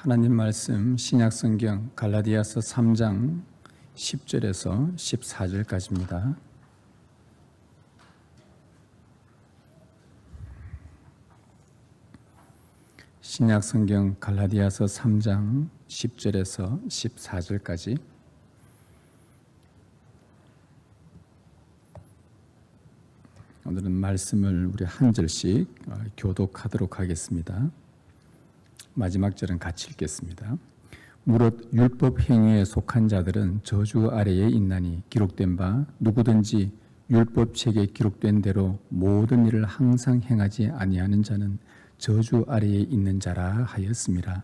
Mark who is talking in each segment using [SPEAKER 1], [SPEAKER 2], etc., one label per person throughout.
[SPEAKER 1] 하나님 말씀 신약성경 갈라디아서 3장 10절에서 14절까지입니다. 신약성경 갈라디아서 3장 10절에서 14절까지 오늘은 말씀을 우리 한 절씩 교독하도록 하겠습니다. 마지막 절은 같이 읽겠습니다. 무릇 율법 행위에 속한 자들은 저주 아래에 있나니 기록된 바 누구든지 율법 책에 기록된 대로 모든 일을 항상 행하지 아니하는 자는 저주 아래에 있는 자라 하였음이라.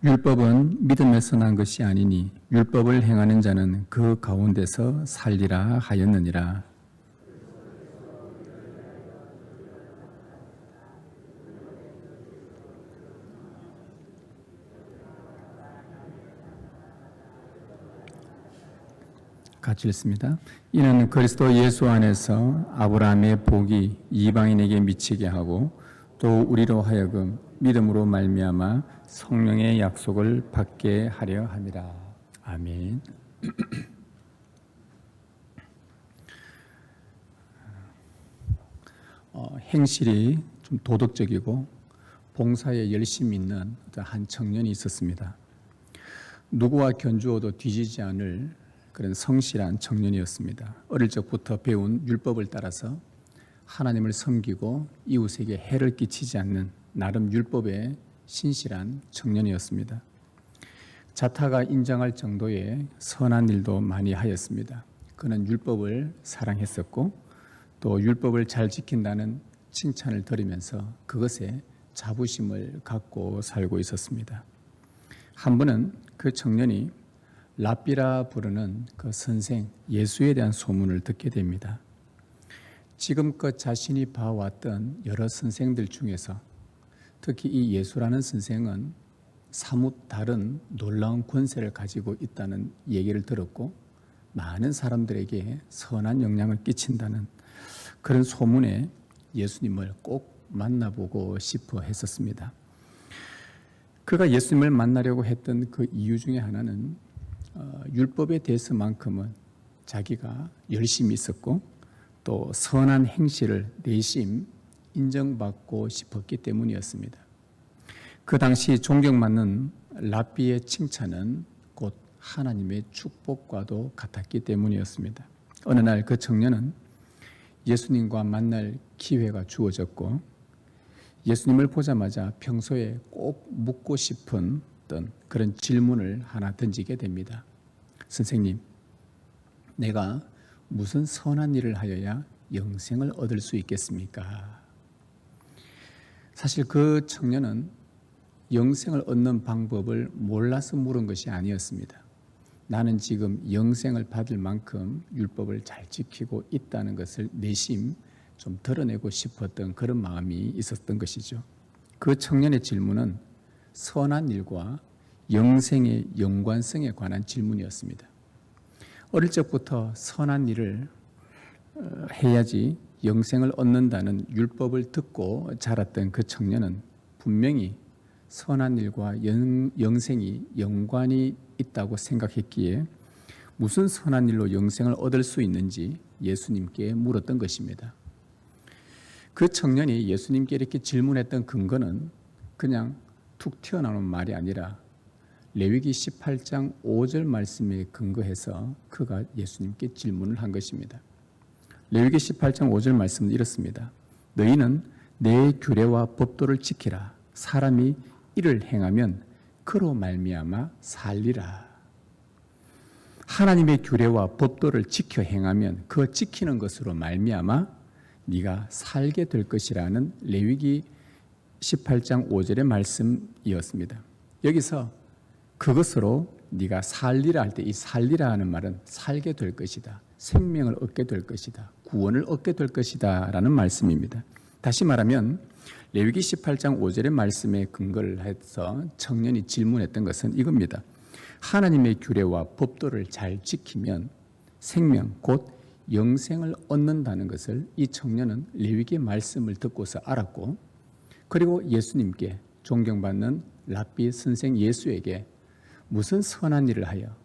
[SPEAKER 1] 율법은 믿음에서 난 것이 아니니 율법을 행하는 자는 그 가운데서 살리라 하였느니라. 같이 읽습니다. 이는 그리스도 예수 안에서 아브라함의 복이 이방인에게 미치게 하고 또 우리로 하여금 믿음으로 말미암아 성령의 약속을 받게 하려 함이라. 아멘. 행실이 좀 도덕적이고 봉사에 열심히 있는 한 청년이 있었습니다. 누구와 견주어도 뒤지지 않을 그런 성실한 청년이었습니다. 어릴 적부터 배운 율법을 따라서 하나님을 섬기고 이웃에게 해를 끼치지 않는 나름 율법에 신실한 청년이었습니다. 자타가 인정할 정도의 선한 일도 많이 하였습니다. 그는 율법을 사랑했었고 또 율법을 잘 지킨다는 칭찬을 들으면서 그것에 자부심을 갖고 살고 있었습니다. 한 번은 그 청년이 랍비라 부르는 그 선생 예수에 대한 소문을 듣게 됩니다. 지금껏 자신이 봐왔던 여러 선생들 중에서 특히 이 예수라는 선생은 사뭇 다른 놀라운 권세를 가지고 있다는 얘기를 들었고 많은 사람들에게 선한 영향을 끼친다는 그런 소문에 예수님을 꼭 만나보고 싶어 했었습니다. 그가 예수님을 만나려고 했던 그 이유 중에 하나는 율법에 대해서만큼은 자기가 열심히 있었고 또 선한 행실을 내심 인정받고 싶었기 때문이었습니다. 그 당시 존경받는 랍비의 칭찬은 곧 하나님의 축복과도 같았기 때문이었습니다. 어느 날 그 청년은 예수님과 만날 기회가 주어졌고 예수님을 보자마자 평소에 꼭 묻고 싶은 그런 질문을 하나 던지게 됩니다. 선생님, 내가 무슨 선한 일을 하여야 영생을 얻을 수 있겠습니까? 사실 그 청년은 영생을 얻는 방법을 몰라서 물은 것이 아니었습니다. 나는 지금 영생을 받을 만큼 율법을 잘 지키고 있다는 것을 내심 좀 드러내고 싶었던 그런 마음이 있었던 것이죠. 그 청년의 질문은 선한 일과 영생의 연관성에 관한 질문이었습니다. 어릴 적부터 선한 일을 해야지 영생을 얻는다는 율법을 듣고 자랐던 그 청년은 분명히 선한 일과 영생이 연관이 있다고 생각했기에 무슨 선한 일로 영생을 얻을 수 있는지 예수님께 물었던 것입니다. 그 청년이 예수님께 이렇게 질문했던 근거는 그냥 툭 튀어나오는 말이 아니라 레위기 18장 5절 말씀에 근거해서 그가 예수님께 질문을 한 것입니다. 레위기 18장 5절 말씀은 이렇습니다. 너희는 내 규례와 법도를 지키라. 사람이 이를 행하면 그로 말미암아 살리라. 하나님의 규례와 법도를 지켜 행하면 그 지키는 것으로 말미암아 네가 살게 될 것이라는 레위기 18장 5절의 말씀이었습니다. 여기서 그것으로 네가 살리라 할 때 이 살리라 하는 말은 살게 될 것이다. 생명을 얻게 될 것이다. 구원을 얻게 될 것이다 라는 말씀입니다. 다시 말하면 레위기 18장 5절의 말씀에 근거를 해서 청년이 질문했던 것은 이겁니다. 하나님의 규례와 법도를 잘 지키면 생명 곧 영생을 얻는다는 것을 이 청년은 레위기의 말씀을 듣고서 알았고, 그리고 예수님께 존경받는 랍비 선생 예수에게 무슨 선한 일을 하여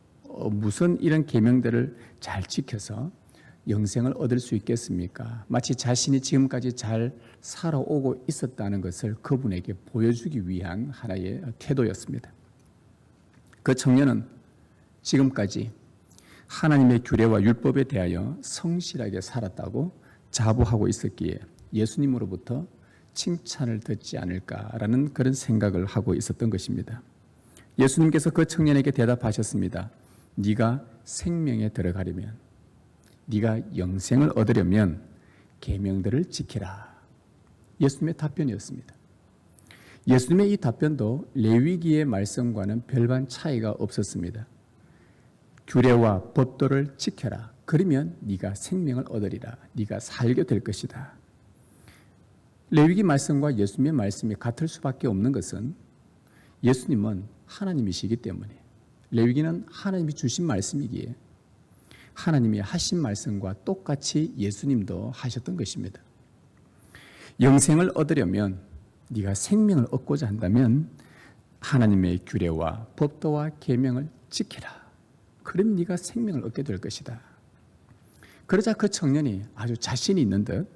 [SPEAKER 1] 무슨 이런 계명들을 잘 지켜서 영생을 얻을 수 있겠습니까? 마치 자신이 지금까지 잘 살아오고 있었다는 것을 그분에게 보여주기 위한 하나의 태도였습니다. 그 청년은 지금까지 하나님의 규례와 율법에 대하여 성실하게 살았다고 자부하고 있었기에 예수님으로부터 칭찬을 듣지 않을까라는 그런 생각을 하고 있었던 것입니다. 예수님께서 그 청년에게 대답하셨습니다. 네가 생명에 들어가려면, 네가 영생을 얻으려면 계명들을 지키라. 예수님의 답변이었습니다. 예수님의 이 답변도 레위기의 말씀과는 별반 차이가 없었습니다. 규례와 법도를 지켜라. 그러면 네가 생명을 얻으리라. 네가 살게 될 것이다. 레위기 말씀과 예수님의 말씀이 같을 수밖에 없는 것은 예수님은 하나님이시기 때문에, 레위기는 하나님이 주신 말씀이기에 하나님이 하신 말씀과 똑같이 예수님도 하셨던 것입니다. 영생을 얻으려면, 네가 생명을 얻고자 한다면 하나님의 규례와 법도와 계명을 지키라. 그럼 네가 생명을 얻게 될 것이다. 그러자 그 청년이 아주 자신이 있는 듯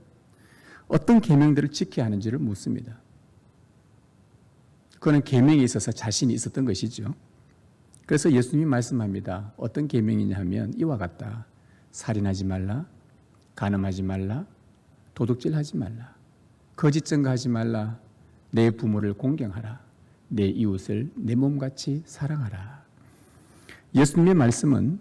[SPEAKER 1] 어떤 계명들을 지켜야 하는지를 묻습니다. 그거는 계명에 있어서 자신이 있었던 것이죠. 그래서 예수님이 말씀합니다. 어떤 계명이냐 하면 이와 같다. 살인하지 말라, 간음하지 말라, 도둑질하지 말라, 거짓 증거하지 말라, 내 부모를 공경하라, 내 이웃을 내 몸같이 사랑하라. 예수님의 말씀은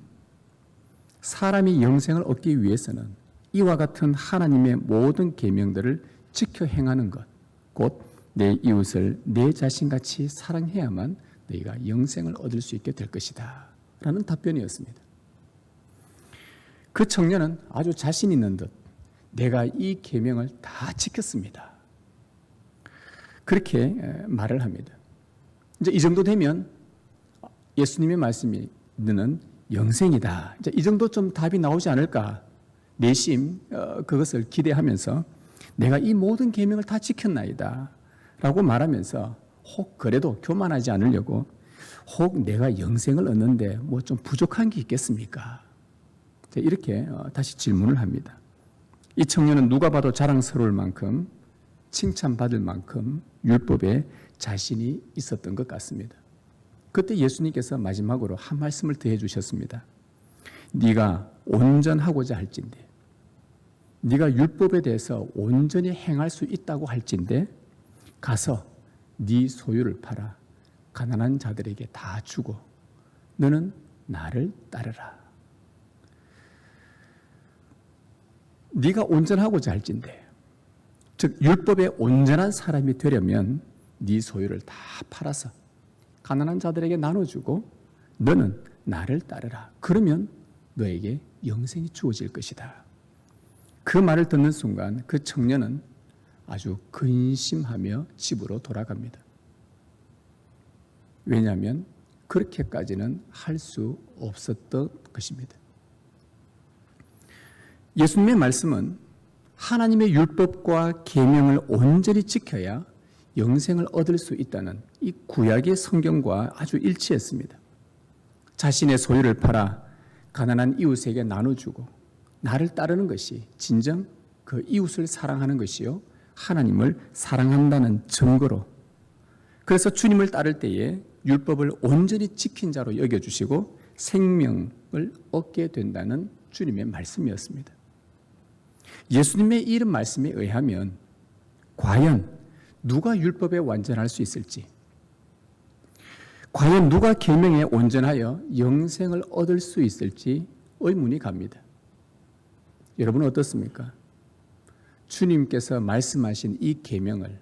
[SPEAKER 1] 사람이 영생을 얻기 위해서는 이와 같은 하나님의 모든 계명들을 지켜 행하는 것, 곧 내 이웃을 내 자신같이 사랑해야만 너희가 영생을 얻을 수 있게 될 것이다 라는 답변이었습니다. 그 청년은 아주 자신 있는 듯 내가 이 계명을 다 지켰습니다. 그렇게 말을 합니다. 이제 이 정도 되면 예수님의 말씀이 너는 영생이다. 이제 이 정도 좀 답이 나오지 않을까? 내심 그것을 기대하면서 내가 이 모든 계명을 다 지켰나이다 라고 말하면서 혹 그래도 교만하지 않으려고 혹 내가 영생을 얻는데 뭐 좀 부족한 게 있겠습니까? 이렇게 다시 질문을 합니다. 이 청년은 누가 봐도 자랑스러울 만큼 칭찬받을 만큼 율법에 자신이 있었던 것 같습니다. 그때 예수님께서 마지막으로 한 말씀을 더해 주셨습니다. 네가 온전하고자 할진대, 네가 율법에 대해서 온전히 행할 수 있다고 할진대 가서 네 소유를 팔아 가난한 자들에게 다 주고 너는 나를 따르라. 네가 온전하고자 할진대, 즉 율법에 온전한 사람이 되려면 네 소유를 다 팔아서 가난한 자들에게 나눠주고 너는 나를 따르라. 그러면 너에게 영생이 주어질 것이다. 그 말을 듣는 순간 그 청년은 아주 근심하며 집으로 돌아갑니다. 왜냐하면 그렇게까지는 할 수 없었던 것입니다. 예수님의 말씀은 하나님의 율법과 계명을 온전히 지켜야 영생을 얻을 수 있다는 이 구약의 성경과 아주 일치했습니다. 자신의 소유를 팔아 가난한 이웃에게 나눠주고 나를 따르는 것이 진정 그 이웃을 사랑하는 것이요 하나님을 사랑한다는 증거로, 그래서 주님을 따를 때에 율법을 온전히 지킨 자로 여겨주시고 생명을 얻게 된다는 주님의 말씀이었습니다. 예수님의 이런 말씀에 의하면 과연 누가 율법에 완전할 수 있을지, 과연 누가 계명에 온전하여 영생을 얻을 수 있을지 의문이 갑니다. 여러분은 어떻습니까? 주님께서 말씀하신 이 계명을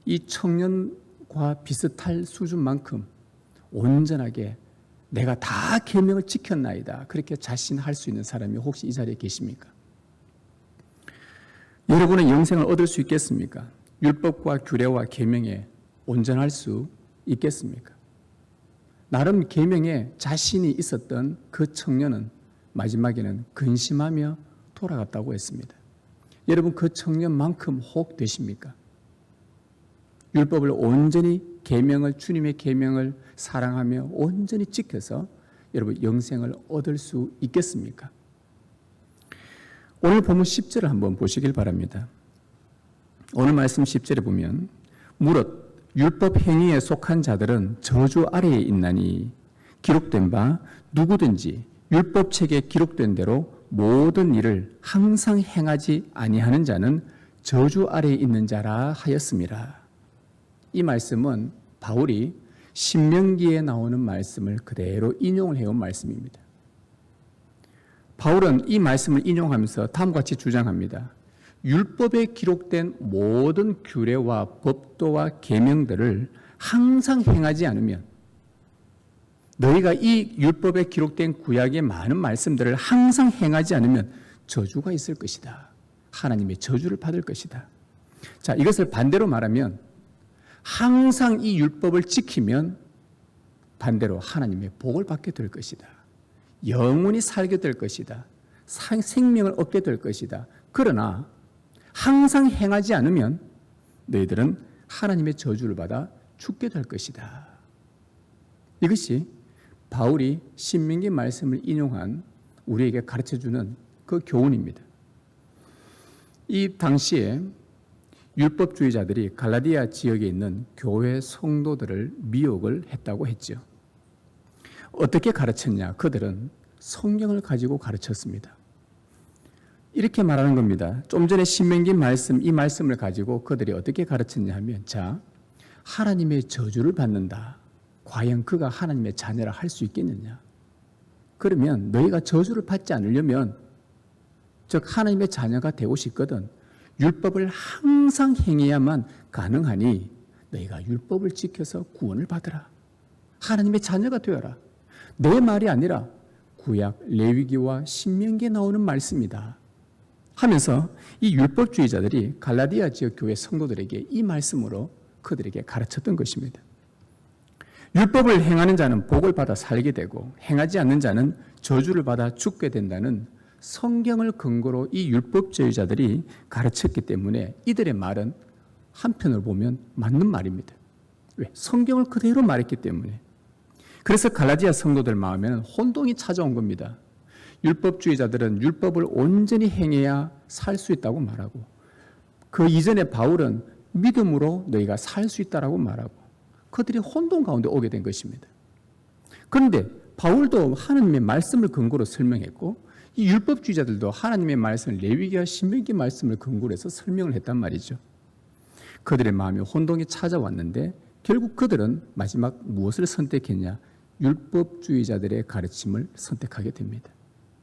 [SPEAKER 1] 이 청년과 비슷할 수준만큼 온전하게 내가 다 계명을 지켰나이다 그렇게 자신할 수 있는 사람이 혹시 이 자리에 계십니까? 여러분은 영생을 얻을 수 있겠습니까? 율법과 규례와 계명에 온전할 수 있겠습니까? 나름 계명에 자신이 있었던 그 청년은 마지막에는 근심하며 돌아갔다고 했습니다. 여러분 그 청년만큼 혹 되십니까? 율법을 온전히 주님의 계명을 사랑하며 온전히 지켜서 여러분 영생을 얻을 수 있겠습니까? 오늘 본문 10절을 한번 보시길 바랍니다. 오늘 말씀 10절에 보면 무릇 율법 행위에 속한 자들은 저주 아래에 있나니 기록된 바 누구든지 율법책에 기록된 대로 모든 일을 항상 행하지 아니하는 자는 저주 아래에 있는 자라 하였습니다. 이 말씀은 바울이 신명기에 나오는 말씀을 그대로 인용을 해온 말씀입니다. 바울은 이 말씀을 인용하면서 다음과 같이 주장합니다. 율법에 기록된 모든 규례와 법도와 계명들을 항상 행하지 않으면, 너희가 이 율법에 기록된 구약의 많은 말씀들을 항상 행하지 않으면 저주가 있을 것이다. 하나님의 저주를 받을 것이다. 자, 이것을 반대로 말하면 항상 이 율법을 지키면 반대로 하나님의 복을 받게 될 것이다. 영원히 살게 될 것이다. 생명을 얻게 될 것이다. 그러나 항상 행하지 않으면 너희들은 하나님의 저주를 받아 죽게 될 것이다. 이것이 바울이 신명기 말씀을 인용한 우리에게 가르쳐주는 그 교훈입니다. 이 당시에 율법주의자들이 갈라디아 지역에 있는 교회 성도들을 미혹을 했다고 했죠. 어떻게 가르쳤냐? 그들은 성경을 가지고 가르쳤습니다. 이렇게 말하는 겁니다. 좀 전에 신명기 말씀, 이 말씀을 가지고 그들이 어떻게 가르쳤냐 하면, 자, 하나님의 저주를 받는다. 과연 그가 하나님의 자녀라 할 수 있겠느냐? 그러면 너희가 저주를 받지 않으려면, 즉 하나님의 자녀가 되고 싶거든 율법을 항상 행해야만 가능하니 너희가 율법을 지켜서 구원을 받으라. 하나님의 자녀가 되어라. 내 말이 아니라 구약 레위기와 신명기에 나오는 말씀이다 하면서 이 율법주의자들이 갈라디아 지역 교회 성도들에게 이 말씀으로 그들에게 가르쳤던 것입니다. 율법을 행하는 자는 복을 받아 살게 되고 행하지 않는 자는 저주를 받아 죽게 된다는 성경을 근거로 이 율법주의자들이 가르쳤기 때문에 이들의 말은 한편으로 보면 맞는 말입니다. 왜? 성경을 그대로 말했기 때문에. 그래서 갈라디아 성도들 마음에는 혼동이 찾아온 겁니다. 율법주의자들은 율법을 온전히 행해야 살 수 있다고 말하고, 그 이전에 바울은 믿음으로 너희가 살 수 있다라고 말하고, 그들이 혼동 가운데 오게 된 것입니다. 그런데 바울도 하나님의 말씀을 근거로 설명했고, 이 율법주의자들도 하나님의 말씀을 레위기와 신명기 말씀을 근거로 해서 설명을 했단 말이죠. 그들의 마음에 혼동이 찾아왔는데 결국 그들은 마지막 무엇을 선택했냐? 율법주의자들의 가르침을 선택하게 됩니다.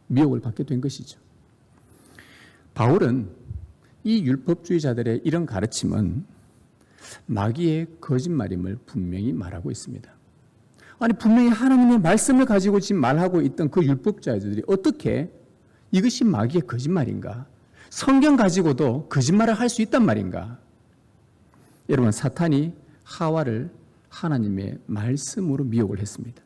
[SPEAKER 1] 미혹을 받게 된 것이죠. 바울은 이 율법주의자들의 이런 가르침은 마귀의 거짓말임을 분명히 말하고 있습니다. 아니, 분명히 하나님의 말씀을 가지고 지금 말하고 있던 그 율법주의자들이 어떻게 이것이 마귀의 거짓말인가? 성경 가지고도 거짓말을 할 수 있단 말인가? 여러분, 사탄이 하와를 하나님의 말씀으로 미혹을 했습니다.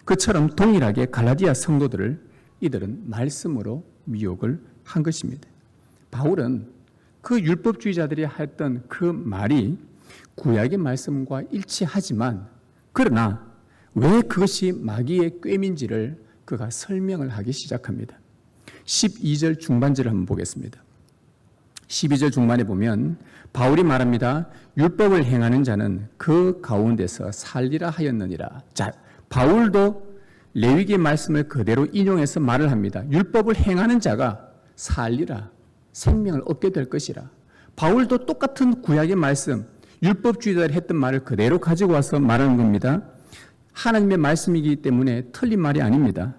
[SPEAKER 1] 그처럼 동일하게 갈라디아 성도들을 이들은 말씀으로 미혹을 한 것입니다. 바울은 그 율법주의자들이 했던 그 말이 구약의 말씀과 일치하지만, 그러나 왜 그것이 마귀의 꾀민지를 그가 설명을 하기 시작합니다. 12절 중반절을 한번 보겠습니다. 12절 중반에 보면 바울이 말합니다. 율법을 행하는 자는 그 가운데서 살리라 하였느니라. 자, 바울도 레위기의 말씀을 그대로 인용해서 말을 합니다. 율법을 행하는 자가 살리라, 생명을 얻게 될 것이라. 바울도 똑같은 구약의 말씀, 율법주의자들이 했던 말을 그대로 가지고 와서 말하는 겁니다. 하나님의 말씀이기 때문에 틀린 말이 아닙니다.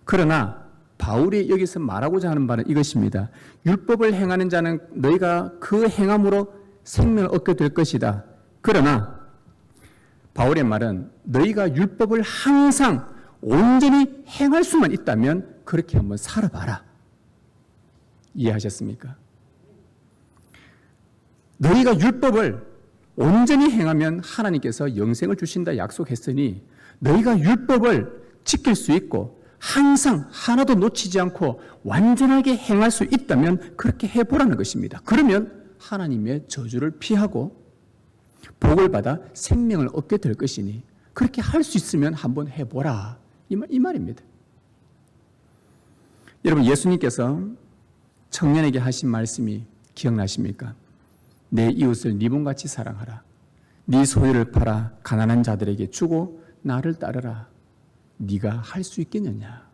[SPEAKER 1] 그러나 바울이 여기서 말하고자 하는 바는 이것입니다. 율법을 행하는 자는 너희가 그 행함으로 생명을 얻게 될 것이다. 그러나 바울의 말은 너희가 율법을 항상 온전히 행할 수만 있다면 그렇게 한번 살아봐라. 이해하셨습니까? 너희가 율법을 온전히 행하면 하나님께서 영생을 주신다 약속했으니 너희가 율법을 지킬 수 있고 항상 하나도 놓치지 않고 완전하게 행할 수 있다면 그렇게 해보라는 것입니다. 그러면 하나님의 저주를 피하고 복을 받아 생명을 얻게 될 것이니 그렇게 할 수 있으면 한번 해보라. 이 말입니다. 여러분, 예수님께서 청년에게 하신 말씀이 기억나십니까? 내 이웃을 네 몸같이 사랑하라. 네 소유를 팔아 가난한 자들에게 주고 나를 따르라. 네가 할 수 있겠느냐?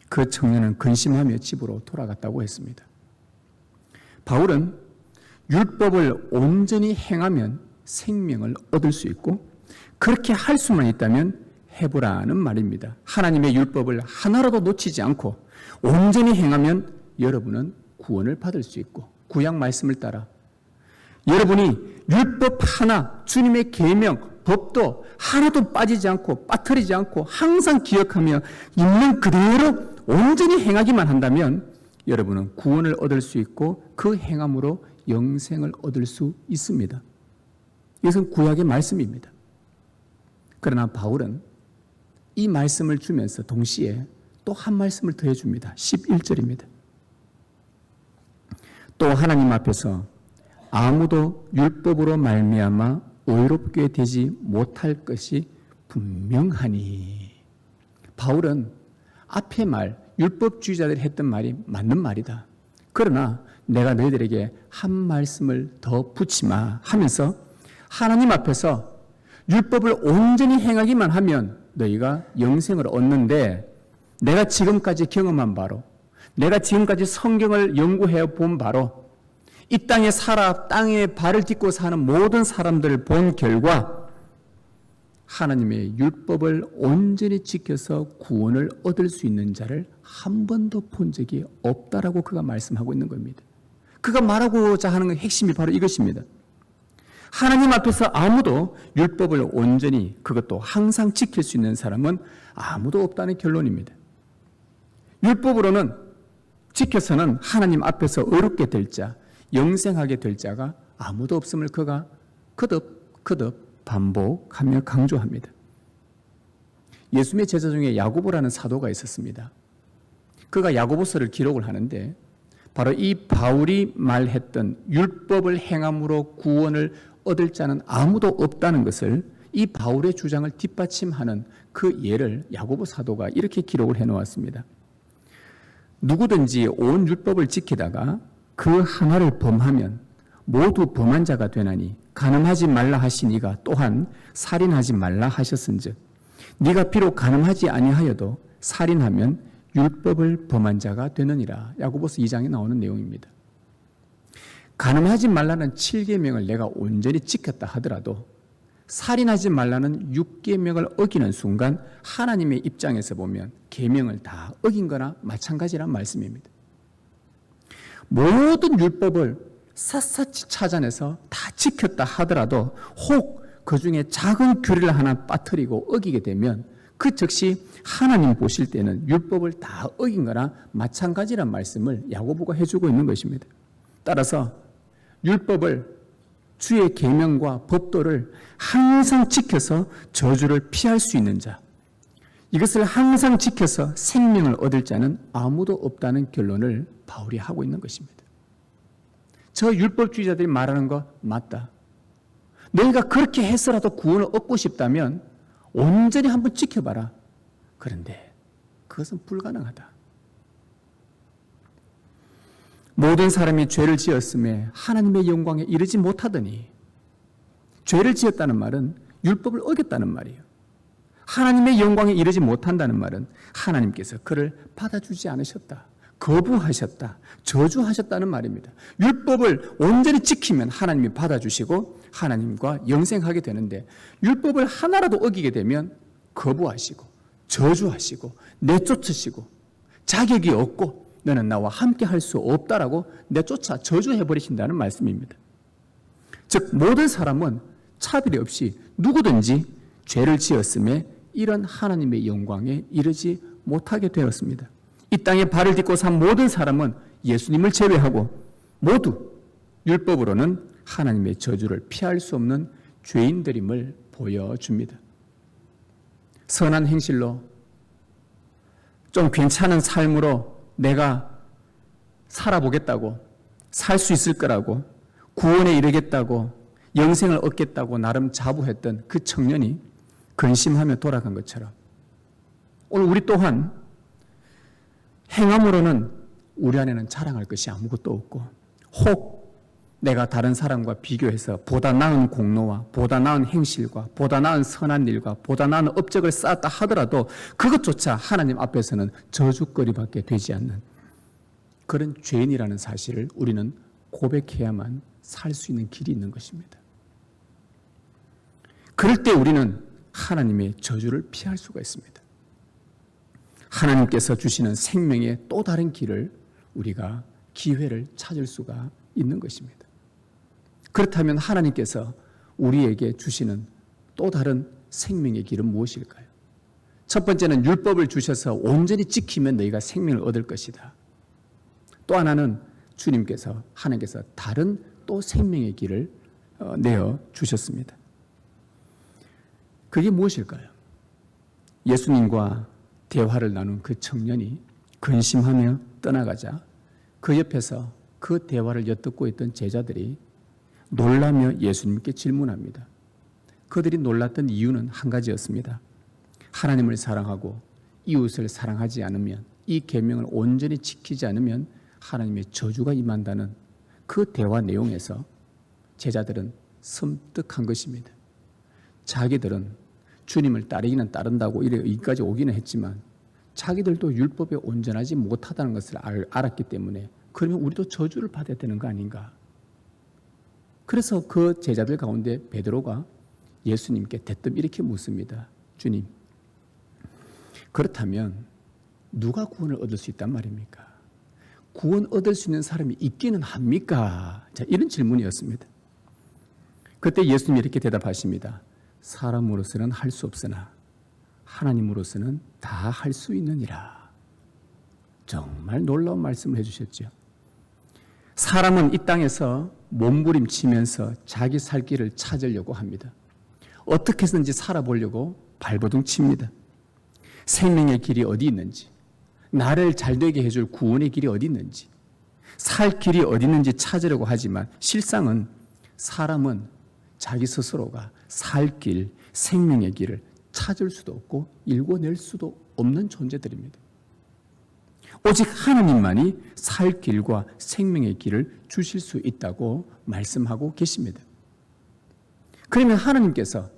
[SPEAKER 1] 그 청년은 근심하며 집으로 돌아갔다고 했습니다. 바울은 율법을 온전히 행하면 생명을 얻을 수 있고 그렇게 할 수만 있다면 해보라는 말입니다. 하나님의 율법을 하나라도 놓치지 않고 온전히 행하면 여러분은 구원을 받을 수 있고 구약 말씀을 따라 여러분이 율법 하나, 주님의 계명, 법도 하나도 빠지지 않고 빠뜨리지 않고 항상 기억하며 있는 그대로 온전히 행하기만 한다면 여러분은 구원을 얻을 수 있고 그 행함으로 영생을 얻을 수 있습니다. 이것은 구약의 말씀입니다. 그러나 바울은 이 말씀을 주면서 동시에 또 한 말씀을 더해줍니다. 11절입니다. 또 하나님 앞에서 아무도 율법으로 말미암아 의롭게 되지 못할 것이 분명하니. 바울은 앞의 말, 율법주의자들이 했던 말이 맞는 말이다. 그러나 내가 너희들에게 한 말씀을 더 붙이마 하면서 하나님 앞에서 율법을 온전히 행하기만 하면 너희가 영생을 얻는데 내가 지금까지 경험한 바로, 내가 지금까지 성경을 연구해 본 바로 이 땅에 살아 땅에 발을 딛고 사는 모든 사람들을 본 결과 하나님의 율법을 온전히 지켜서 구원을 얻을 수 있는 자를 한 번도 본 적이 없다라고 그가 말씀하고 있는 겁니다. 그가 말하고자 하는 핵심이 바로 이것입니다. 하나님 앞에서 아무도 율법을 온전히 그것도 항상 지킬 수 있는 사람은 아무도 없다는 결론입니다. 율법으로는 지켜서는 하나님 앞에서 의롭게 될 자, 영생하게 될 자가 아무도 없음을 그가 거듭 반복하며 강조합니다. 예수님의 제자 중에 야고보라는 사도가 있었습니다. 그가 야고보서를 기록을 하는데 바로 이 바울이 말했던 율법을 행함으로 구원을 얻을 자는 아무도 없다는 것을 이 바울의 주장을 뒷받침하는 그 예를 야고보 사도가 이렇게 기록을 해놓았습니다. 누구든지 온 율법을 지키다가 그 하나를 범하면 모두 범한 자가 되나니 간음하지 말라 하시니가 또한 살인하지 말라 하셨은즉 네가 비록 간음하지 아니하여도 살인하면 율법을 범한 자가 되느니라. 야고보서 2장에 나오는 내용입니다. 간음하지 말라는 7계명을 내가 온전히 지켰다 하더라도 살인하지 말라는 6계명을 어기는 순간 하나님의 입장에서 보면 계명을 다 어긴 거나 마찬가지란 말씀입니다. 모든 율법을 샅샅이 찾아내서 다 지켰다 하더라도 혹 그 중에 작은 규례를 하나 빠뜨리고 어기게 되면 그 즉시 하나님 보실 때는 율법을 다 어긴 거나 마찬가지란 말씀을 야고보가 해주고 있는 것입니다. 따라서 율법을 주의 계명과 법도를 항상 지켜서 저주를 피할 수 있는 자, 이것을 항상 지켜서 생명을 얻을 자는 아무도 없다는 결론을 바울이 하고 있는 것입니다. 저 율법주의자들이 말하는 거 맞다. 너희가 그렇게 해서라도 구원을 얻고 싶다면 온전히 한번 지켜봐라. 그런데 그것은 불가능하다. 모든 사람이 죄를 지었음에 하나님의 영광에 이르지 못하더니, 죄를 지었다는 말은 율법을 어겼다는 말이에요. 하나님의 영광에 이르지 못한다는 말은 하나님께서 그를 받아주지 않으셨다, 거부하셨다, 저주하셨다는 말입니다. 율법을 온전히 지키면 하나님이 받아주시고 하나님과 영생하게 되는데 율법을 하나라도 어기게 되면 거부하시고 저주하시고 내쫓으시고 자격이 없고 너는 나와 함께 할 수 없다라고 내쫓아 저주해버리신다는 말씀입니다. 즉 모든 사람은 차별이 없이 누구든지 죄를 지었음에 이런 하나님의 영광에 이르지 못하게 되었습니다. 이 땅에 발을 딛고 산 모든 사람은 예수님을 제외하고 모두 율법으로는 하나님의 저주를 피할 수 없는 죄인들임을 보여줍니다. 선한 행실로 좀 괜찮은 삶으로 내가 살아보겠다고, 살 수 있을 거라고, 구원에 이르겠다고, 영생을 얻겠다고 나름 자부했던 그 청년이 근심하며 돌아간 것처럼 오늘 우리 또한 행함으로는 우리 안에는 자랑할 것이 아무것도 없고, 혹 내가 다른 사람과 비교해서 보다 나은 공로와 보다 나은 행실과 보다 나은 선한 일과 보다 나은 업적을 쌓았다 하더라도 그것조차 하나님 앞에서는 저주거리밖에 되지 않는 그런 죄인이라는 사실을 우리는 고백해야만 살 수 있는 길이 있는 것입니다. 그럴 때 우리는 하나님의 저주를 피할 수가 있습니다. 하나님께서 주시는 생명의 또 다른 길을 우리가 기회를 찾을 수가 있는 것입니다. 그렇다면 하나님께서 우리에게 주시는 또 다른 생명의 길은 무엇일까요? 첫 번째는 율법을 주셔서 온전히 지키면 너희가 생명을 얻을 것이다. 또 하나는 주님께서, 하나님께서 다른 또 생명의 길을 내어 주셨습니다. 그게 무엇일까요? 예수님과 대화를 나눈 그 청년이 근심하며 떠나가자 그 옆에서 그 대화를 엿듣고 있던 제자들이 놀라며 예수님께 질문합니다. 그들이 놀랐던 이유는 한 가지였습니다. 하나님을 사랑하고 이웃을 사랑하지 않으면, 이 계명을 온전히 지키지 않으면 하나님의 저주가 임한다는 그 대화 내용에서 제자들은 섬뜩한 것입니다. 자기들은 주님을 따르기는 따른다고 여기까지 오기는 했지만 자기들도 율법에 온전하지 못하다는 것을 알았기 때문에 그러면 우리도 저주를 받아야 되는 거 아닌가? 그래서 그 제자들 가운데 베드로가 예수님께 대뜸 이렇게 묻습니다. 주님, 그렇다면 누가 구원을 얻을 수 있단 말입니까? 구원 얻을 수 있는 사람이 있기는 합니까? 자, 이런 질문이었습니다. 그때 예수님이 이렇게 대답하십니다. 사람으로서는 할 수 없으나 하나님으로서는 다 할 수 있느니라. 정말 놀라운 말씀을 해주셨죠. 사람은 이 땅에서 몸부림치면서 자기 살 길을 찾으려고 합니다. 어떻게 해서든지 살아보려고 발버둥 칩니다. 생명의 길이 어디 있는지, 나를 잘되게 해줄 구원의 길이 어디 있는지, 살 길이 어디 있는지 찾으려고 하지만 실상은 사람은 자기 스스로가 살 길, 생명의 길을 찾을 수도 없고 일궈낼 수도 없는 존재들입니다. 오직 하나님만이 살 길과 생명의 길을 주실 수 있다고 말씀하고 계십니다. 그러면 하나님께서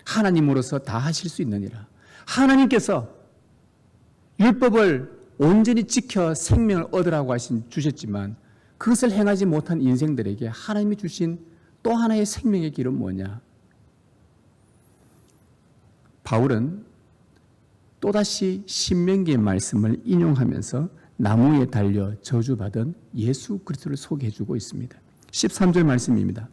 [SPEAKER 1] 하나님으로서 다 하실 수 있느니라. 하나님께서 율법을 온전히 지켜 생명을 얻으라고 주셨지만 그것을 행하지 못한 인생들에게 하나님이 주신 또 하나의 생명의 길은 뭐냐? 바울은 또다시 신명기의 말씀을 인용하면서 나무에 달려 저주받은 예수 그리스도를 소개해주고 있습니다. 13절 말씀입니다.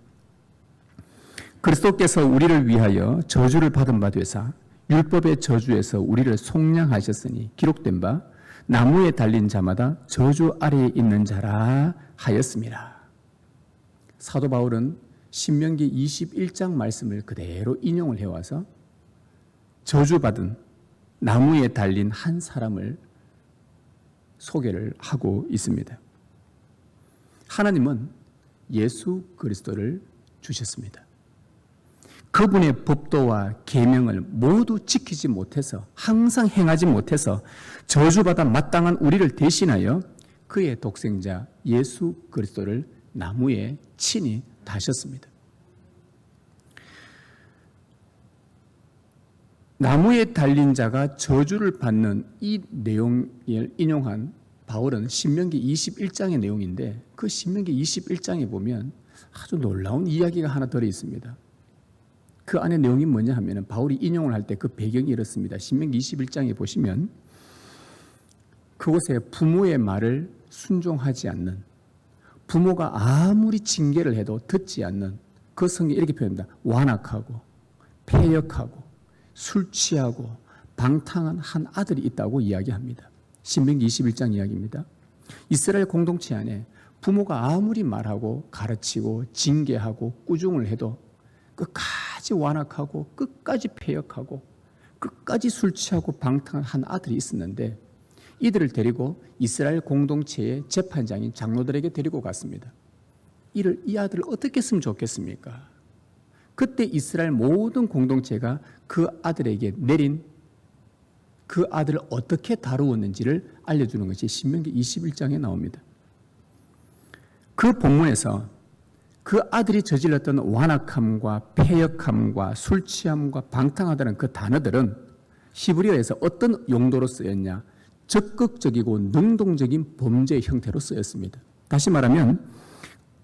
[SPEAKER 1] 그리스도께서 우리를 위하여 저주를 받은 바 되사 율법의 저주에서 우리를 속량하셨으니 기록된 바 나무에 달린 자마다 저주 아래에 있는 자라 하였습니다. 사도 바울은 신명기 21장 말씀을 그대로 인용을 해와서 저주받은 나무에 달린 한 사람을 소개를 하고 있습니다. 하나님은 예수 그리스도를 주셨습니다. 그분의 법도와 계명을 모두 지키지 못해서, 항상 행하지 못해서 저주받아 마땅한 우리를 대신하여 그의 독생자 예수 그리스도를 나무에 친히 다셨습니다. 나무에 달린 자가 저주를 받는 이 내용을 인용한 바울은 신명기 21장의 내용인데 그 신명기 21장에 보면 아주 놀라운 이야기가 하나 들어 있습니다. 그 안에 내용이 뭐냐 하면 바울이 인용을 할 때 그 배경이 이렇습니다. 신명기 21장에 보시면 그곳에 부모의 말을 순종하지 않는, 부모가 아무리 징계를 해도 듣지 않는 그 성경이 이렇게 표현합니다. 완악하고 패역하고 술 취하고 방탕한 한 아들이 있다고 이야기합니다. 신명기 21장 이야기입니다. 이스라엘 공동체 안에 부모가 아무리 말하고 가르치고 징계하고 꾸중을 해도 끝까지 완악하고 끝까지 패역하고 끝까지 술 취하고 방탕한 아들이 있었는데 이들을 데리고 이스라엘 공동체의 재판장인 장로들에게 데리고 갔습니다. 이 아들을 어떻게 했으면 좋겠습니까? 그때 이스라엘 모든 공동체가 그 아들에게 내린 그 아들을 어떻게 다루었는지를 알려주는 것이 신명기 21장에 나옵니다. 그 본문에서 그 아들이 저질렀던 완악함과 패역함과 술 취함과 방탕하다는 그 단어들은 히브리어에서 어떤 용도로 쓰였냐? 적극적이고 능동적인 범죄의 형태로 쓰였습니다. 다시 말하면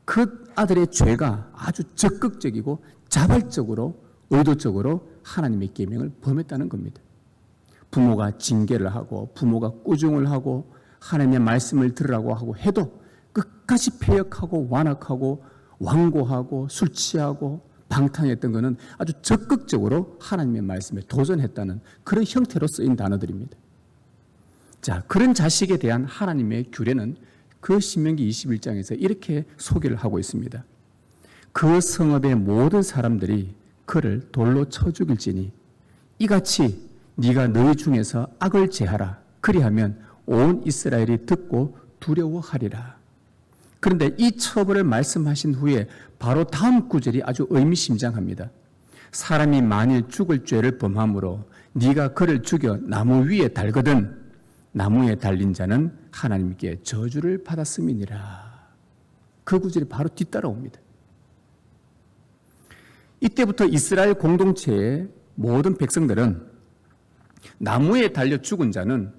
[SPEAKER 1] 그 아들의 죄가 아주 적극적이고 자발적으로 의도적으로 하나님의 계명을 범했다는 겁니다. 부모가 징계를 하고 부모가 꾸중을 하고 하나님의 말씀을 들으라고 하고 해도 끝까지 패역하고 완악하고 완고하고 술 취하고 방탕했던 것은 아주 적극적으로 하나님의 말씀에 도전했다는 그런 형태로 쓰인 단어들입니다. 자, 그런 자식에 대한 하나님의 규례는 그 신명기 21장에서 이렇게 소개를 하고 있습니다. 그 성읍의 모든 사람들이 그를 돌로 쳐 죽일지니 이같이 네가 너희 중에서 악을 제하라. 그리하면 온 이스라엘이 듣고 두려워하리라. 그런데 이 처벌을 말씀하신 후에 바로 다음 구절이 아주 의미심장합니다. 사람이 만일 죽을 죄를 범함으로 네가 그를 죽여 나무 위에 달거든 나무에 달린 자는 하나님께 저주를 받았음이니라. 그 구절이 바로 뒤따라옵니다. 이때부터 이스라엘 공동체의 모든 백성들은 나무에 달려 죽은 자는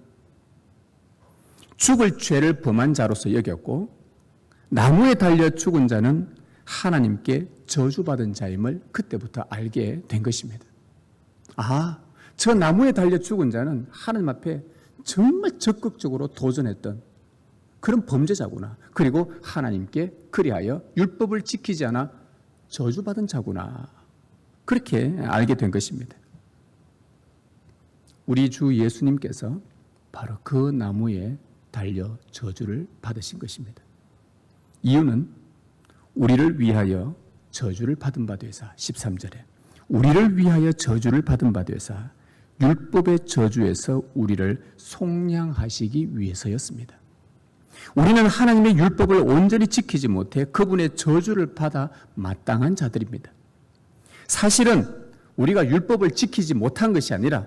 [SPEAKER 1] 죽을 죄를 범한 자로서 여겼고 나무에 달려 죽은 자는 하나님께 저주받은 자임을 그때부터 알게 된 것입니다. 아, 저 나무에 달려 죽은 자는 하나님 앞에 정말 적극적으로 도전했던 그런 범죄자구나. 그리고 하나님께 그리하여 율법을 지키지 않아 저주받은 자구나. 그렇게 알게 된 것입니다. 우리 주 예수님께서 바로 그 나무에 달려 저주를 받으신 것입니다. 이유는 우리를 위하여 저주를 받은 바 되사 13절에 우리를 위하여 저주를 받은 바 되사 율법의 저주에서 우리를 속량하시기 위해서였습니다. 우리는 하나님의 율법을 온전히 지키지 못해 그분의 저주를 받아 마땅한 자들입니다. 사실은 우리가 율법을 지키지 못한 것이 아니라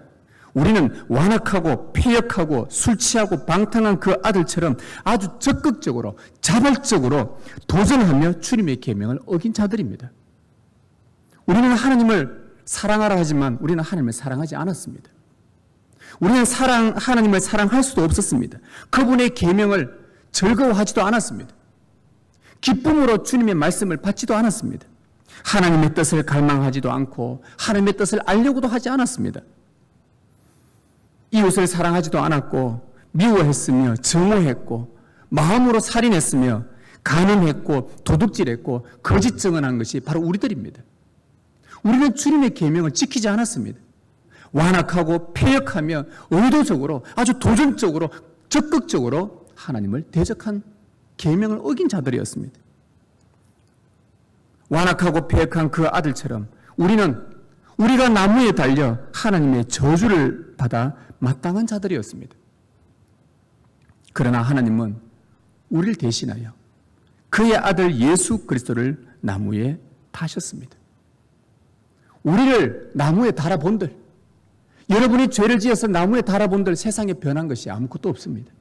[SPEAKER 1] 우리는 완악하고 패역하고 술 취하고 방탕한 그 아들처럼 아주 적극적으로 자발적으로 도전하며 주님의 계명을 어긴 자들입니다. 우리는 하나님을 사랑하라 하지만 우리는 하나님을 사랑하지 않았습니다. 우리는 하나님을 사랑할 수도 없었습니다. 그분의 계명을 즐거워하지도 않았습니다. 기쁨으로 주님의 말씀을 받지도 않았습니다. 하나님의 뜻을 갈망하지도 않고 하나님의 뜻을 알려고도 하지 않았습니다. 이웃을 사랑하지도 않았고 미워했으며 증오했고 마음으로 살인했으며 간음했고 도둑질했고 거짓 증언한 것이 바로 우리들입니다. 우리는 주님의 계명을 지키지 않았습니다. 완악하고 패역하며 의도적으로 아주 도전적으로 적극적으로 하나님을 대적한 계명을 어긴 자들이었습니다. 완악하고 패역한 그 아들처럼 우리가 나무에 달려 하나님의 저주를 받아 마땅한 자들이었습니다. 그러나 하나님은 우리를 대신하여 그의 아들 예수 그리스도를 나무에 타셨습니다. 우리를 나무에 달아본들, 여러분이 죄를 지어서 나무에 달아본들 세상에 변한 것이 아무것도 없습니다.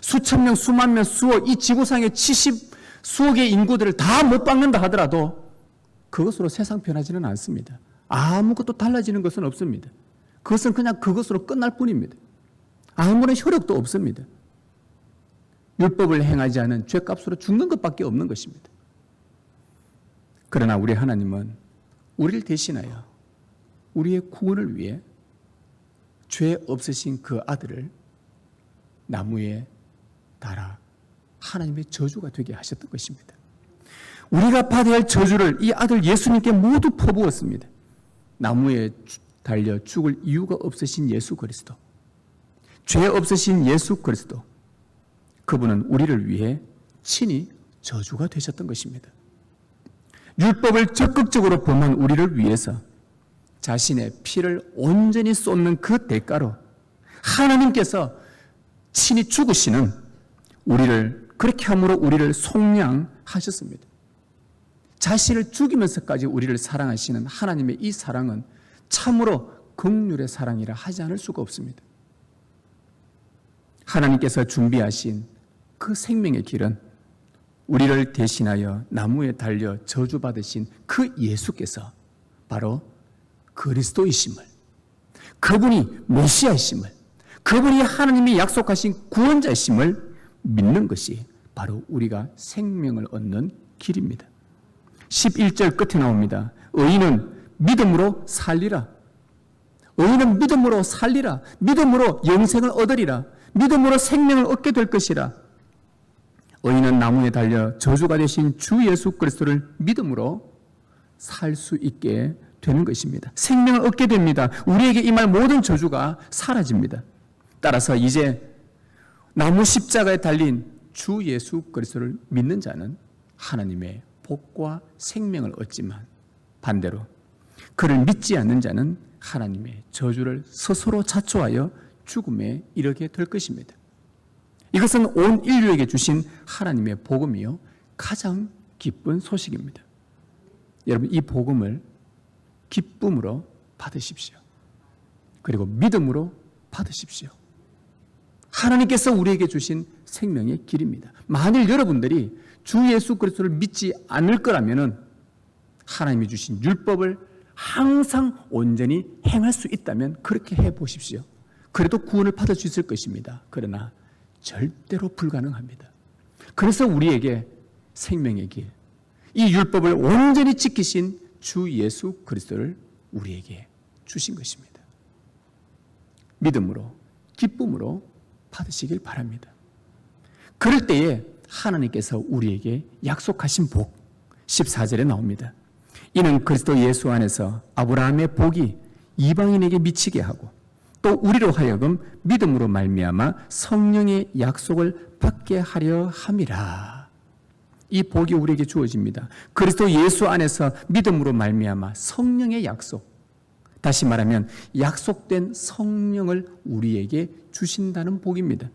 [SPEAKER 1] 수천 명, 수만 명, 이 지구상의 70수억의 인구들을 다 못 박는다 하더라도 그것으로 세상 변하지는 않습니다. 아무것도 달라지는 것은 없습니다. 그것은 그냥 그것으로 끝날 뿐입니다. 아무런 효력도 없습니다. 율법을 행하지 않은 죄값으로 죽는 것밖에 없는 것입니다. 그러나 우리 하나님은 우리를 대신하여 우리의 구원을 위해 죄 없으신 그 아들을 나무에 달아 하나님의 저주가 되게 하셨던 것입니다. 우리가 받아야 할 저주를 이 아들 예수님께 모두 퍼부었습니다. 나무에 달려 죽을 이유가 없으신 예수 그리스도, 죄 없으신 예수 그리스도, 그분은 우리를 위해 친히 저주가 되셨던 것입니다. 율법을 적극적으로 범한 우리를 위해서 자신의 피를 온전히 쏟는 그 대가로 하나님께서 친히 죽으시는 우리를, 그렇게 함으로 우리를 속량하셨습니다. 자신을 죽이면서까지 우리를 사랑하시는 하나님의 이 사랑은 참으로 긍휼의 사랑이라 하지 않을 수가 없습니다. 하나님께서 준비하신 그 생명의 길은 우리를 대신하여 나무에 달려 저주받으신 그 예수께서 바로 그리스도이심을, 그분이 메시아이심을, 그분이 하나님이 약속하신 구원자이심을 믿는 것이 바로 우리가 생명을 얻는 길입니다. 11절 끝에 나옵니다. 의인은 믿음으로 살리라. 의인은 믿음으로 살리라. 믿음으로 영생을 얻으리라. 믿음으로 생명을 얻게 될 것이라. 의인은 나무에 달려 저주가 되신 주 예수 그리스도를 믿음으로 살 수 있게 되는 것입니다. 생명을 얻게 됩니다. 우리에게 임할 모든 저주가 사라집니다. 따라서 이제 나무 십자가에 달린 주 예수 그리스도를 믿는 자는 하나님의 복과 생명을 얻지만 반대로 그를 믿지 않는 자는 하나님의 저주를 스스로 자초하여 죽음에 이르게 될 것입니다. 이것은 온 인류에게 주신 하나님의 복음이요 가장 기쁜 소식입니다. 여러분, 이 복음을 기쁨으로 받으십시오. 그리고 믿음으로 받으십시오. 하나님께서 우리에게 주신 생명의 길입니다. 만일 여러분들이 주 예수 그리스도를 믿지 않을 거라면 하나님이 주신 율법을 항상 온전히 행할 수 있다면 그렇게 해보십시오. 그래도 구원을 받을 수 있을 것입니다. 그러나 절대로 불가능합니다. 그래서 우리에게 생명의 길, 이 율법을 온전히 지키신 주 예수 그리스도를 우리에게 주신 것입니다. 믿음으로, 기쁨으로 받으시길 바랍니다. 그럴 때에 하나님께서 우리에게 약속하신 복, 14절에 나옵니다. 이는 그리스도 예수 안에서 아브라함의 복이 이방인에게 미치게 하고 또 우리로 하여금 믿음으로 말미암아 성령의 약속을 받게 하려 함이라. 이 복이 우리에게 주어집니다. 그리스도 예수 안에서 믿음으로 말미암아 성령의 약속, 다시 말하면 약속된 성령을 우리에게 주신다는 복입니다.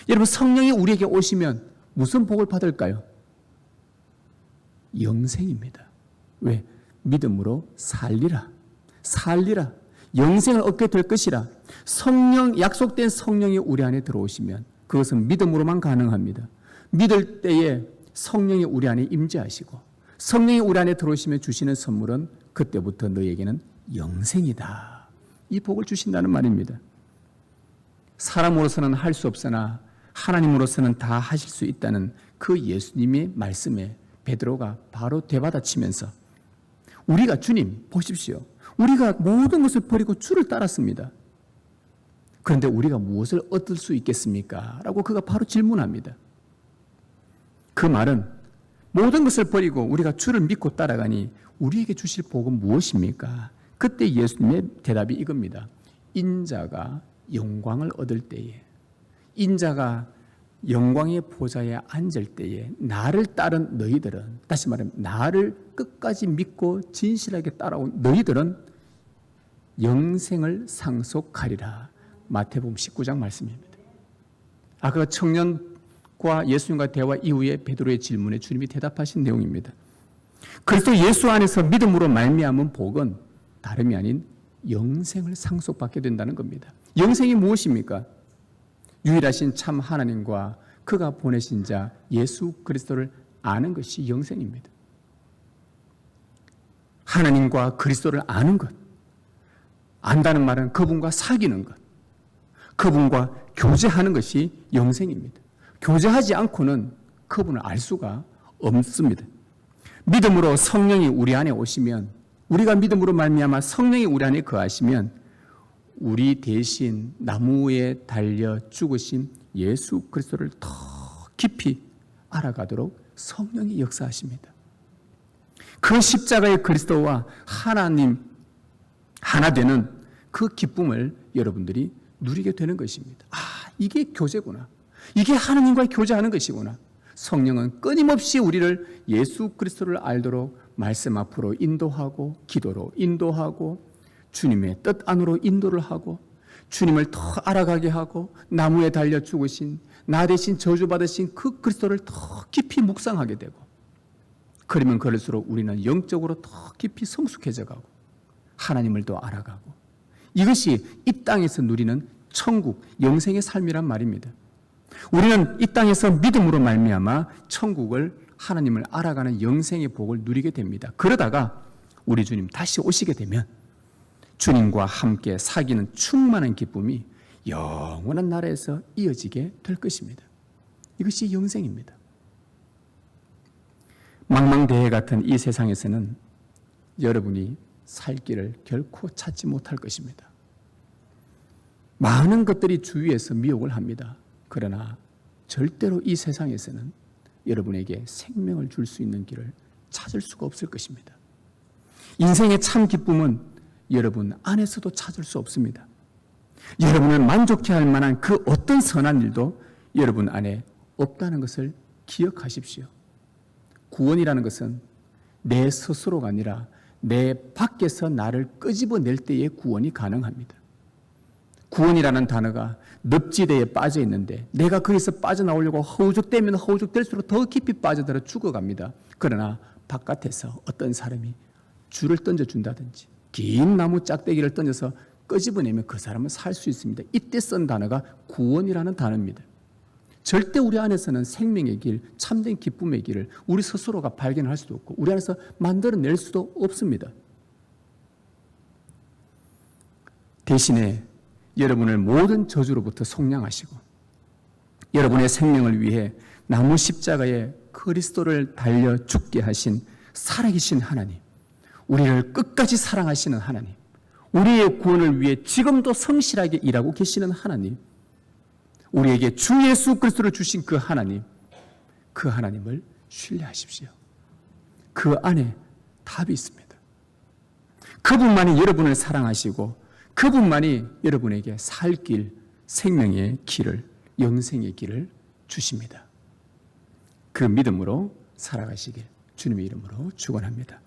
[SPEAKER 1] 여러분, 성령이 우리에게 오시면 무슨 복을 받을까요? 영생입니다. 왜? 믿음으로 살리라. 살리라. 영생을 얻게 될 것이라. 성령, 약속된 성령이 우리 안에 들어오시면 그것은 믿음으로만 가능합니다. 믿을 때에 성령이 우리 안에 임재하시고 성령이 우리 안에 들어오시면 주시는 선물은 그때부터 너에게는 영생이다. 이 복을 주신다는 말입니다. 사람으로서는 할 수 없으나 하나님으로서는 다 하실 수 있다는 그 예수님의 말씀에 베드로가 바로 되받아치면서 우리가 주님 보십시오. 우리가 모든 것을 버리고 주를 따랐습니다. 그런데 우리가 무엇을 얻을 수 있겠습니까? 라고 그가 바로 질문합니다. 그 말은 모든 것을 버리고 우리가 주를 믿고 따라가니 우리에게 주실 복은 무엇입니까? 그때 예수님의 대답이 이겁니다. 인자가 영광을 얻을 때에, 인자가 영광의 보좌에 앉을 때에 나를 따른 너희들은, 다시 말하면 나를 끝까지 믿고 진실하게 따라온 너희들은 영생을 상속하리라. 마태복음 19장 말씀입니다. 아까 청년과 예수님과 대화 이후에 베드로의 질문에 주님이 대답하신 내용입니다. 그리스도 예수 안에서 믿음으로 말미암은 복은 다름이 아닌 영생을 상속받게 된다는 겁니다. 영생이 무엇입니까? 유일하신 참 하나님과 그가 보내신 자 예수 그리스도를 아는 것이 영생입니다. 하나님과 그리스도를 아는 것, 안다는 말은 그분과 사귀는 것, 그분과 교제하는 것이 영생입니다. 교제하지 않고는 그분을 알 수가 없습니다. 믿음으로 성령이 우리 안에 오시면, 우리가 믿음으로 말미암아 성령이 우리 안에 거하시면 우리 대신 나무에 달려 죽으신 예수 그리스도를 더 깊이 알아가도록 성령이 역사하십니다. 그 십자가의 그리스도와 하나님 하나 되는 그 기쁨을 여러분들이 누리게 되는 것입니다. 아, 이게 교제구나. 이게 하나님과 교제하는 것이구나. 성령은 끊임없이 우리를 예수 그리스도를 알도록 말씀 앞으로 인도하고 기도로 인도하고 주님의 뜻 안으로 인도를 하고 주님을 더 알아가게 하고 나무에 달려 죽으신 나 대신 저주받으신 그 그리스도를 더 깊이 묵상하게 되고 그러면 그럴수록 우리는 영적으로 더 깊이 성숙해져 가고 하나님을 더 알아가고 이것이 이 땅에서 누리는 천국, 영생의 삶이란 말입니다. 우리는 이 땅에서 믿음으로 말미암아 천국을 하나님을 알아가는 영생의 복을 누리게 됩니다. 그러다가 우리 주님 다시 오시게 되면 주님과 함께 사귀는 충만한 기쁨이 영원한 나라에서 이어지게 될 것입니다. 이것이 영생입니다. 망망대해 같은 이 세상에서는 여러분이 살 길을 결코 찾지 못할 것입니다. 많은 것들이 주위에서 미혹을 합니다. 그러나 절대로 이 세상에서는 여러분에게 생명을 줄 수 있는 길을 찾을 수가 없을 것입니다. 인생의 참 기쁨은 여러분 안에서도 찾을 수 없습니다. 여러분을 만족해 할 만한 그 어떤 선한 일도 여러분 안에 없다는 것을 기억하십시오. 구원이라는 것은 내 스스로가 아니라 내 밖에서 나를 끄집어낼 때의 구원이 가능합니다. 구원이라는 단어가 늪지대에 빠져 있는데 내가 거기서 빠져나오려고 허우적대면 허우적댈수록 더 깊이 빠져들어 죽어갑니다. 그러나 바깥에서 어떤 사람이 줄을 던져준다든지 긴 나무 짝대기를 던져서 끄집어내면 그 사람은 살 수 있습니다. 이때 쓴 단어가 구원이라는 단어입니다. 절대 우리 안에서는 생명의 길, 참된 기쁨의 길을 우리 스스로가 발견할 수도 없고 우리 안에서 만들어낼 수도 없습니다. 대신에 여러분을 모든 저주로부터 속량하시고 여러분의 생명을 위해 나무 십자가에 그리스도를 달려 죽게 하신 살아계신 하나님, 우리를 끝까지 사랑하시는 하나님, 우리의 구원을 위해 지금도 성실하게 일하고 계시는 하나님, 우리에게 주 예수 그리스도를 주신 그 하나님, 그 하나님을 신뢰하십시오. 그 안에 답이 있습니다. 그분만이 여러분을 사랑하시고 그분만이 여러분에게 살 길, 생명의 길을, 영생의 길을 주십니다. 그 믿음으로 살아가시길 주님의 이름으로 축원합니다.